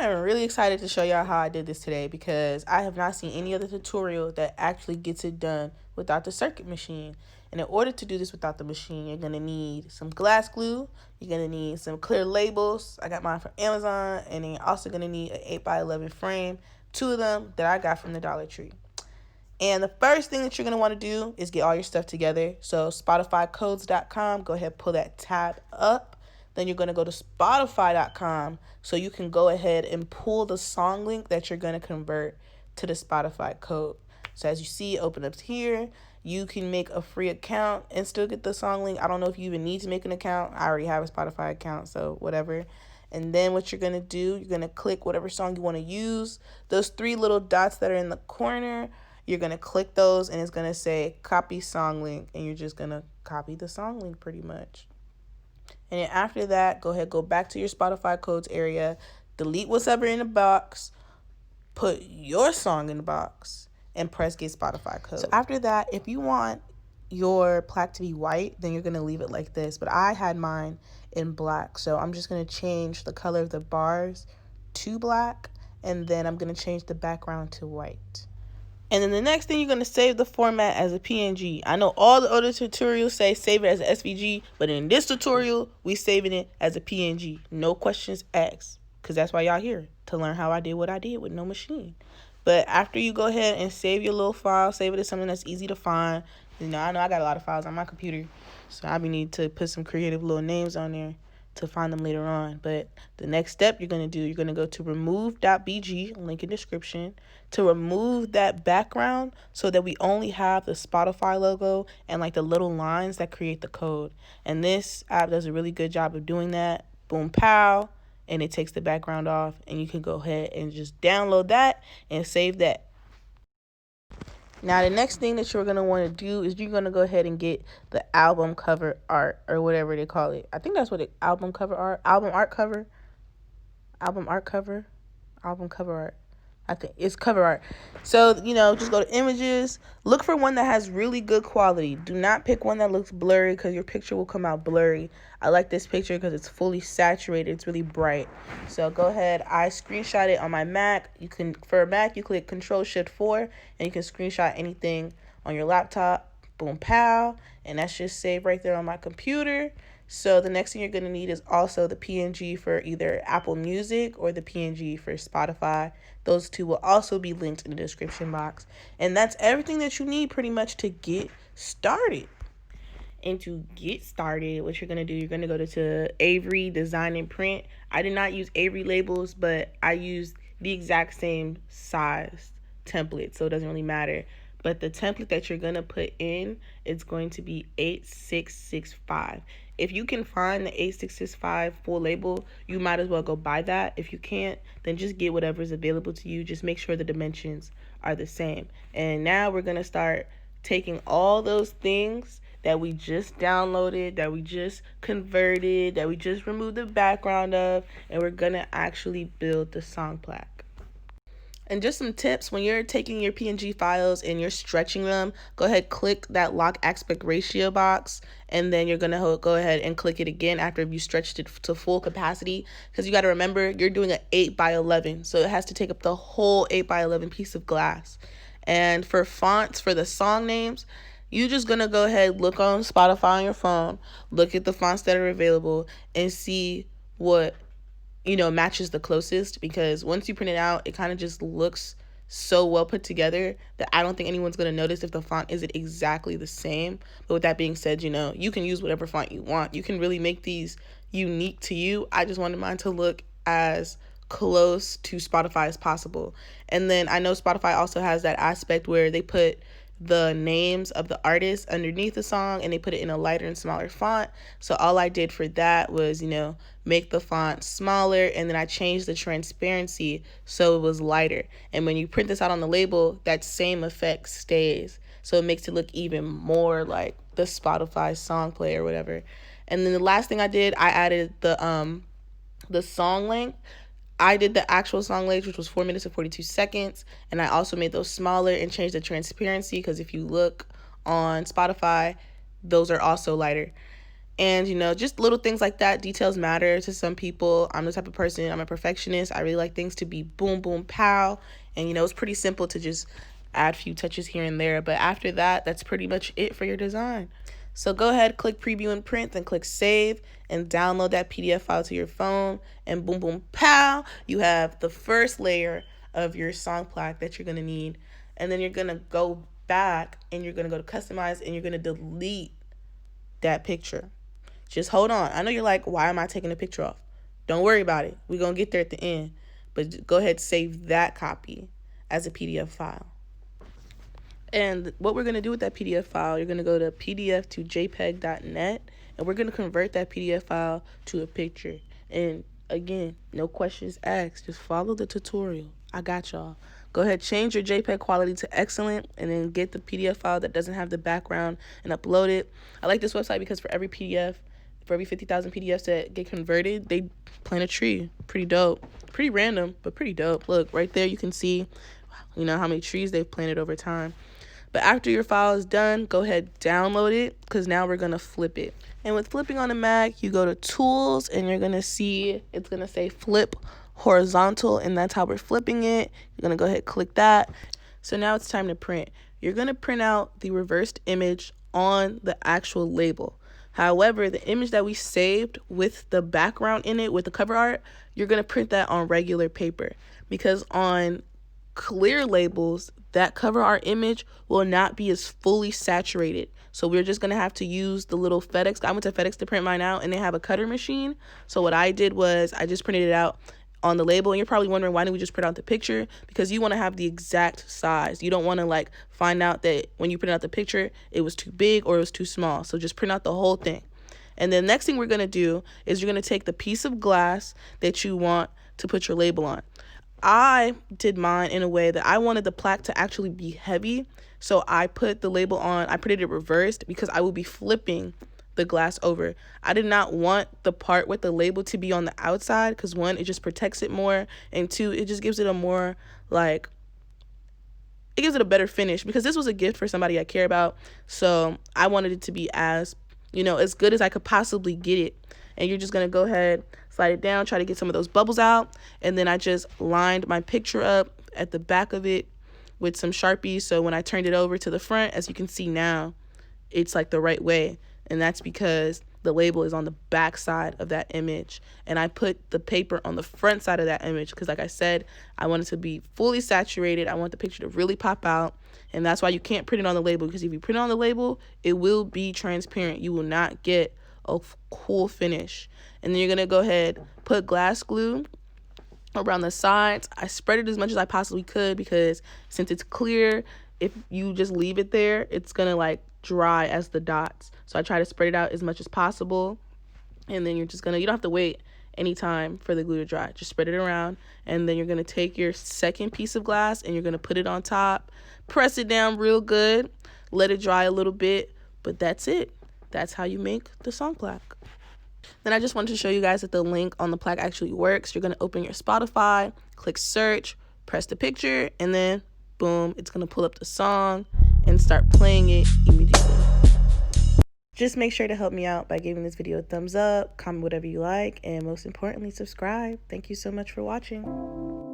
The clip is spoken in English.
am really excited to show y'all how I did this today because I have not seen any other tutorial that actually gets it done without the circuit machine. And in order to do this without the machine, you're going to need some glass glue. You're going to need some clear labels. I got mine from Amazon. And then you're also going to need an 8x11 frame. 2 of them that I got from the Dollar Tree. And the first thing that you're going to want to do is get all your stuff together. So spotifycodes.com, go ahead, pull that tab up. Then you're going to go to spotify.com so you can go ahead and pull the song link that you're going to convert to the Spotify code. So as you see, open up here. You can make a free account and still get the song link. I don't know if you even need to make an account. I already have a Spotify account, so whatever. And then what you're going to do, you're going to click whatever song you want to use. Those 3 little dots that are in the corner, you're going to click those and it's going to say copy song link. And you're just going to copy the song link pretty much. And then after that, go ahead, go back to your Spotify codes area, delete what's ever in the box, put your song in the box, and press get Spotify code. So after that, if you want your plaque to be white, then you're going to leave it like this. But I had mine in black, so I'm just going to change the color of the bars to black, and then I'm going to change the background to white. And then the next thing, you're going to save the format as a PNG. I know all the other tutorials say save it as an SVG, but in this tutorial, we saving it as a PNG. No questions asked, because that's why y'all here, to learn how I did what I did with no machine. But after you go ahead and save your little file, save it as something that's easy to find. You know I got a lot of files on my computer, so I need to put some creative little names on there to find them later on. But the next step you're going to do, you're going to go to remove.bg, link in description, to remove that background so that we only have the Spotify logo and like the little lines that create the code. And this app does a really good job of doing that. Boom, pow, and it takes the background off, and you can go ahead and just download that and save that. Now, the next thing that you're going to want to do is you're going to go ahead and get the album cover art, or whatever they call it. I think that's what it, album cover art. I think it's cover art. So, just go to images. Look for one that has really good quality. Do not pick one that looks blurry because your picture will come out blurry. I like this picture because it's fully saturated. It's really bright. So go ahead. I screenshot it on my Mac. For a Mac, you click Control-Shift-4 and you can screenshot anything on your laptop. Boom, pow. And that's just saved right there on my computer. So the next thing you're going to need is also the PNG for either Apple Music or the PNG for Spotify. Those 2 will also be linked in the description box. And that's everything that you need pretty much to get started. And to get started, what you're going to do, you're going to go to Avery Design and Print. I did not use Avery labels, but I used the exact same size template, so it doesn't really matter. But the template that you're going to put in, it's going to be 8665. If you can find the 8665 full label, you might as well go buy that. If you can't, then just get whatever is available to you. Just make sure the dimensions are the same. And now we're going to start taking all those things that we just downloaded, that we just converted, that we just removed the background of, and we're going to actually build the song plaque. And just some tips, when you're taking your PNG files and you're stretching them, go ahead, click that lock aspect ratio box, and then you're going to go ahead and click it again after you stretched it to full capacity, because you got to remember, you're doing an 8x11, so it has to take up the whole 8x11 piece of glass. And for fonts, for the song names, you're just going to go ahead, look on Spotify on your phone, look at the fonts that are available, and see what matches the closest, because once you print it out, it kind of just looks so well put together that I don't think anyone's going to notice if the font isn't exactly the same. But with that being said, you can use whatever font you want. You can really make these unique to you. I just wanted mine to look as close to Spotify as possible. And then I know Spotify also has that aspect where they put the names of the artists underneath the song and they put it in a lighter and smaller font. So all I did for that was, make the font smaller, and then I changed the transparency so it was lighter. And when you print this out on the label, that same effect stays. So it makes it look even more like the Spotify song play or whatever. And then the last thing I did, I added the song length. I did the actual song length, which was 4 minutes and 42 seconds. And I also made those smaller and changed the transparency, because if you look on Spotify, those are also lighter. And, you know, just little things like that. Details matter to some people. I'm the type of person, I'm a perfectionist. I really like things to be boom, boom, pow. And, you know, it's pretty simple to just add a few touches here and there. But after that, that's pretty much it for your design. So go ahead, click preview and print, then click save and download that PDF file to your phone. And boom, boom, pow, you have the first layer of your song plaque that you're going to need. And then you're going to go back and you're going to go to customize and you're going to delete that picture. Just hold on. I know you're like, why am I taking a picture off? Don't worry about it. We're going to get there at the end. But go ahead and save that copy as a PDF file. And what we're going to do with that PDF file, you're going to go to pdf to jpeg.net, and we're going to convert that PDF file to a picture. And again, no questions asked. Just follow the tutorial. I got y'all. Go ahead, change your JPEG quality to excellent, and then get the PDF file that doesn't have the background and upload it. I like this website because for every 50,000 PDFs that get converted, they plant a tree. Pretty dope. Pretty random, but pretty dope. Look, right there you can see, you know, how many trees they've planted over time. But after your file is done, go ahead, download it, because now we're going to flip it. And with flipping on the Mac, you go to Tools, and you're going to see it's going to say Flip Horizontal, and that's how we're flipping it. You're going to go ahead, click that. So now it's time to print. You're going to print out the reversed image on the actual label. However, the image that we saved with the background in it, with the cover art, you're going to print that on regular paper, because on clear labels, that cover art image will not be as fully saturated. So we're just going to have to use the little FedEx. I went to FedEx to print mine out, and they have a cutter machine. So what I did was I just printed it out on the label. And you're probably wondering, why didn't we just print out the picture? Because you want to have the exact size. You don't want to like find out that when you print out the picture, it was too big or it was too small. So just print out the whole thing. And the next thing we're going to do is you're going to take the piece of glass that you want to put your label on. I did mine in a way that I wanted the plaque to actually be heavy. So I put the label on, I printed it reversed because I will be flipping the glass over. I did not want the part with the label to be on the outside because, one, it just protects it more, and two, it just gives it a more like, it gives it a better finish, because this was a gift for somebody I care about. So I wanted it to be as, you know, as good as I could possibly get it. And you're just going to go ahead, slide it down, try to get some of those bubbles out. And then I just lined my picture up at the back of it with some Sharpies. So when I turned it over to the front, as you can see now, it's like the right way. And that's because the label is on the back side of that image. And I put the paper on the front side of that image because, like I said, I want it to be fully saturated. I want the picture to really pop out. And that's why you can't print it on the label, because if you print it on the label, it will be transparent. You will not get a cool finish. And then you're going to go ahead, put glass glue around the sides. I spread it as much as I possibly could, because since it's clear, if you just leave it there, it's going to like dry as the dots. So I try to spread it out as much as possible. And then you're just going to, you don't have to wait any time for the glue to dry. Just spread it around. And then you're going to take your second piece of glass and you're going to put it on top. Press it down real good. Let it dry a little bit. But that's it. That's how you make the song plaque. Then I just wanted to show you guys that the link on the plaque actually works. You're going to open your Spotify, click search, press the picture, and then boom, it's going to pull up the song and start playing it immediately. Just make sure to help me out by giving this video a thumbs up, comment whatever you like, and most importantly, subscribe. Thank you so much for watching.